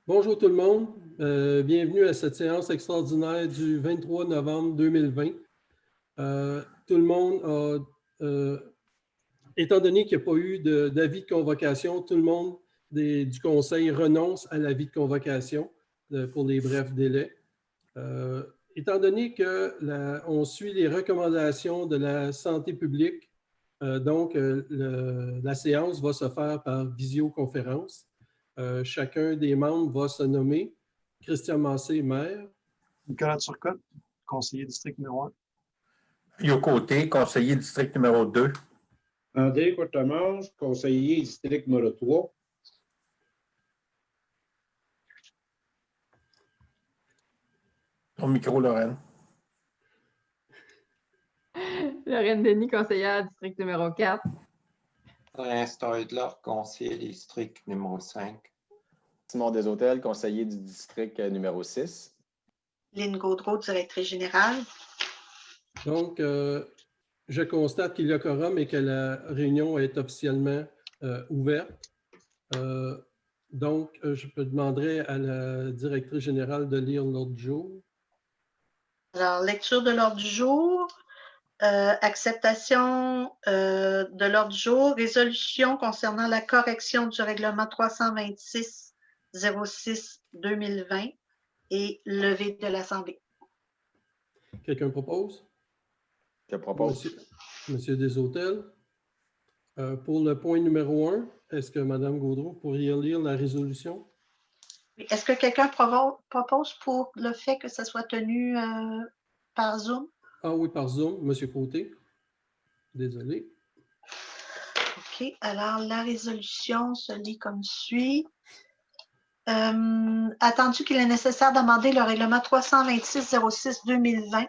Bonjour tout le monde. Bienvenue à cette séance extraordinaire du 23 novembre 2020. Tout le monde étant donné qu'il n'y a pas eu d'avis de convocation, tout le monde du Conseil renonce à l'avis de convocation pour les brefs délais. Étant donné qu'on suit les recommandations de la santé publique, la séance va se faire par visioconférence. Chacun des membres va se nommer Christian Massé, maire. Nicolas Turcotte, conseiller district numéro 1. Yoko Côté, conseiller district numéro 2. André Courtemanche, conseiller district numéro 3. Ton micro, Lorraine. Lorraine Denis, conseillère district numéro 4. Alain Steudler, conseiller district numéro 5. Simon Deshôtels, conseiller du district numéro 6. Lynn Gaudreau, directrice générale. Donc, je constate qu'il y a quorum et que la réunion est officiellement ouverte. Je demanderai à la directrice générale de lire l'ordre du jour. Alors, lecture de l'ordre du jour. Acceptation de l'ordre du jour. Résolution concernant la correction du règlement 326-06-2020 et levée de l'Assemblée. Quelqu'un propose? Je propose. Monsieur Deshôtels. Pour le point numéro 1, est-ce que Mme Gaudreau pourrait lire la résolution? Est-ce que quelqu'un propose pour le fait que ça soit tenu par Zoom? Ah oui, par Zoom, Monsieur Côté. Désolé. OK. Alors, la résolution se lit comme suit. Attendu qu'il est nécessaire d'amender le règlement 326-06-2020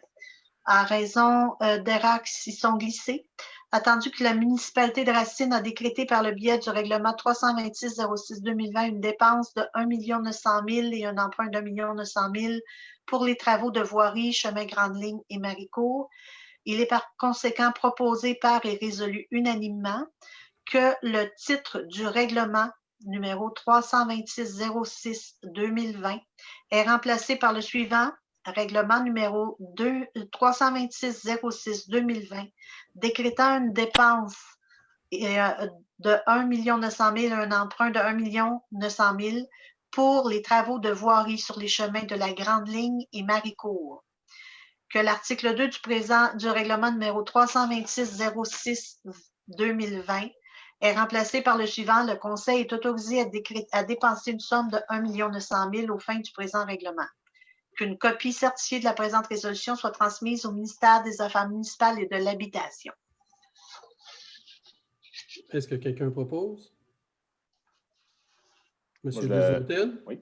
à raison d'erreurs qui s'y sont glissées, attendu que la municipalité de Racine a décrété par le biais du règlement 326-06-2020 une dépense de 1 900 000 et un emprunt de 1 900 000 pour les travaux de voirie, chemin Grande Ligne et Maricourt. Il est par conséquent proposé par et résolu unanimement que le titre du règlement numéro 326-06-2020 est remplacé par le suivant, règlement numéro 326-06-2020, décrétant une dépense de 1 900 000 et un emprunt de 1 900 000 pour les travaux de voirie sur les chemins de la Grande Ligne et Maricourt. Que l'article 2 du règlement numéro 326-06-2020 est remplacé par le suivant. Le Conseil est autorisé à dépenser une somme de 1 900 000 aux fins du présent règlement. Qu'une copie certifiée de la présente résolution soit transmise au ministère des Affaires municipales et de l'Habitation. Est-ce que quelqu'un propose? Monsieur Deshôtels? Oui.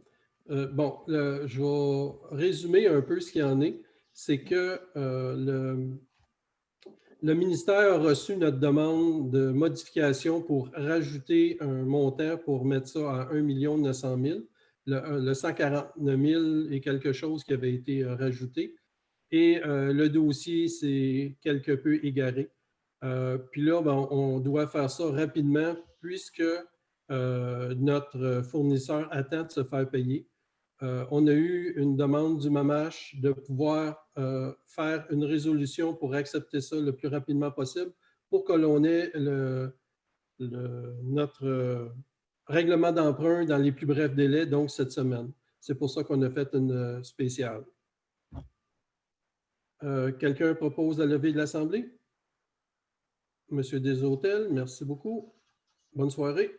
Je vais résumer un peu ce qu'il y en est. C'est que le ministère a reçu notre demande de modification pour rajouter un montant pour mettre ça à 1 900 000. Le 149 000 et quelque chose qui avait été rajouté. Et le dossier s'est quelque peu égaré. Puis là, on doit faire ça rapidement puisque notre fournisseur attend de se faire payer. On a eu une demande du MAMACH de pouvoir faire une résolution pour accepter ça le plus rapidement possible pour que l'on ait notre règlement d'emprunt dans les plus brefs délais, donc cette semaine. C'est pour ça qu'on a fait une spéciale. Quelqu'un propose la levée de l'Assemblée? Monsieur Deshôtels, merci beaucoup. Bonne soirée.